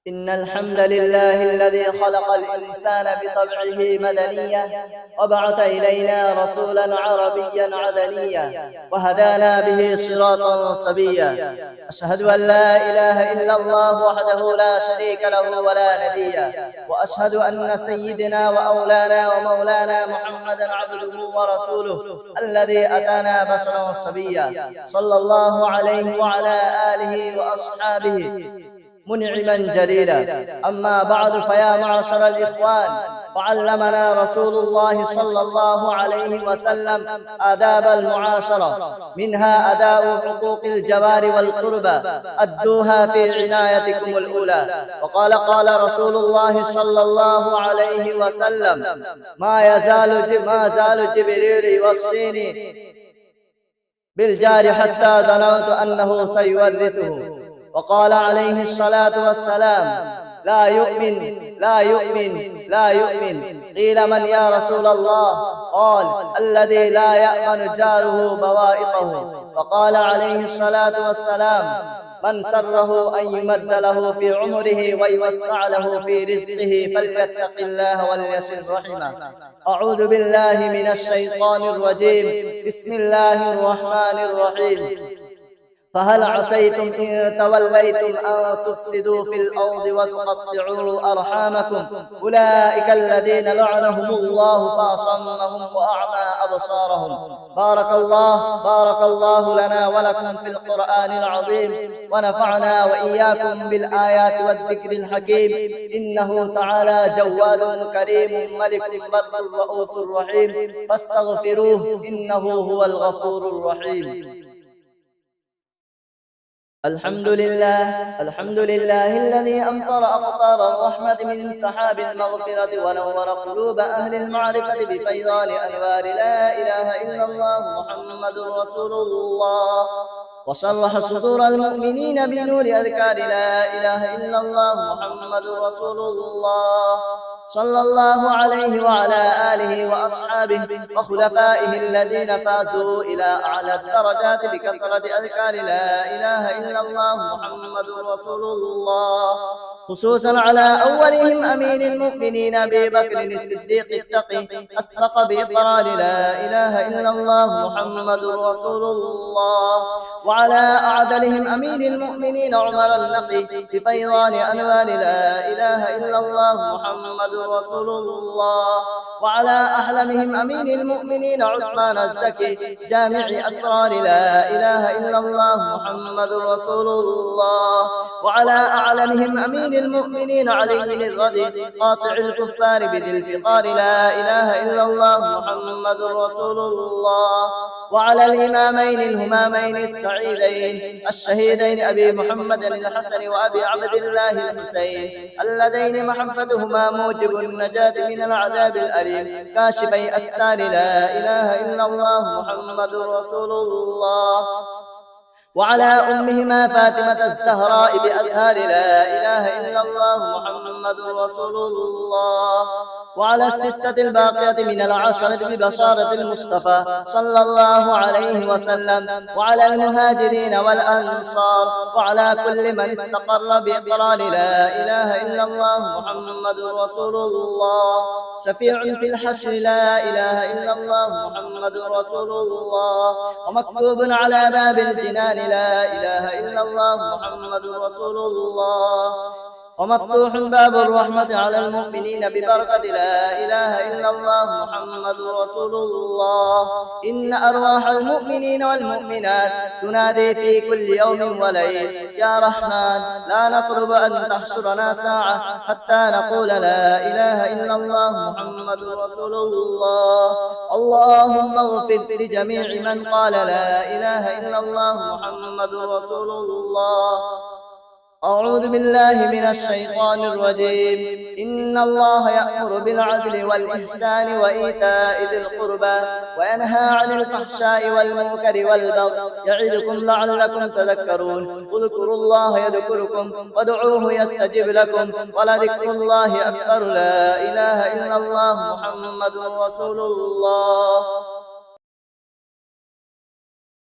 إن الحمد لله الذي خلق الإنسان بطبعه مدنيا وبعث إلينا رسولا عربيا عدنيا وهدانا به صراطا سويا. أشهد أن لا إله إلا الله وحده لا شريك له ولا نبيا، وأشهد أن سيدنا وأولانا ومولانا محمدا عبده ورسوله الذي أتانا بشرا سويا، صلى الله عليه وعلى آله وأصحابه منعما جليلا. أما بعد، فيا معشر الإخوان، وعلمنا رسول الله صلى الله عليه وسلم آداب المعاشرة، منها أداء حقوق الجوار والقربى، أدوها في عنايتكم الأولى. قال رسول الله صلى الله عليه وسلم: ما زال جبريل يوصيني بالجار حتى ظننت أنه سيورثه. وقال عليه الصلاة والسلام: لا يؤمن لا يؤمن لا يؤمن. قيل: من يا رسول الله؟ قال: الذي لا يأمن جاره بوائقه. وقال عليه الصلاة والسلام: من سره أن يمد له في عمره ويوسع له في رزقه فليتق الله وليصل رحمه. أعوذ بالله من الشيطان الرجيم. بسم الله الرحمن الرحيم. فهل عسيتم إن توليتم أن تفسدوا في الأرض وتقطعوا أرحامكم؟ أولئك الذين لعنهم الله فأصمهم وأعمى أبصارهم. بارك الله لنا ولكم في القرآن العظيم، ونفعنا وإياكم بالآيات والذكر الحكيم. إنه تعالى جواد كريم ملك بر رؤوف رحيم، فاستغفروه إنه هو الغفور الرحيم. الحمد لله الذي أمطر أقطار الرحمة من سحاب المغفرة، ونور قلوب أهل المعرفة بفيضان أنوار لا إله إلا الله محمد رسول الله، وشرح صدور المؤمنين بنور أذكار لا إله إلا الله محمد رسول الله، صلى الله عليه وعلى آله وأصحابه وخلفائه الذين فازوا إلى أعلى الدرجات بكثرة أذكار لا إله إلا الله محمد رسول الله، خصوصا على أولهم أمين المؤمنين أبي بكر الصديق التقي، أسبق بإقرار لا إله إلا الله محمد رسول الله، وعلى أعدلهم أمين المؤمنين عمر النقي بفيضان أنوار لا إله إلا الله محمد رسول الله، وعلى أحلمهم أمين المؤمنين عثمان الزكي جامع أسرار لا إله إلا الله محمد رسول الله، وعلى أعلمهم أمين المؤمنين علي الرضي قاطع الكفار بذي الفقار لا إله إلا الله محمد رسول الله، وعلى الإمامين الهمامين السعيدين الشهيدين أبي محمد الحسن وأبي عبد الله الحسين اللذين محبتهما موجب النجاة من العذاب الأليم، كاشفي أستار لا إله إلا الله محمد رسول الله، وعلى أمهما فاطمة الزهراء بأزهار لا إله إلا الله محمد رسول الله، وعلى الستة الباقية من العشرة ببشارة المصطفى صلى الله عليه وسلم، وعلى المهاجرين والأنصار، وعلى كل من استقر بإقرار لا إله إلا الله محمد رسول الله، شفيع في الحشر لا إله إلا الله محمد رسول الله، ومكتوب على باب الجنان لا إله إلا الله محمد رسول الله، ومفتوح باب الرحمة على المؤمنين ببركة لا إله إلا الله محمد رسول الله. إن أرواح المؤمنين والمؤمنات تنادي في كل يوم وليل: يا رحمن لا نطلب أن تحشرنا ساعة حتى نقول لا إله إلا الله محمد رسول الله. اللهم اغفر لجميع من قال لا إله إلا الله محمد رسول الله. أعوذ بالله من الشيطان الرجيم. إن الله يأمر بالعدل والإحسان وإيتاء ذي القربى وينهى عن الفحشاء والمنكر والبغي يعظكم لعلكم تذكرون. اذكروا الله يذكركم وادعوه يستجب لكم ولذكر الله أكبر. لا إله إلا الله محمد رسول الله.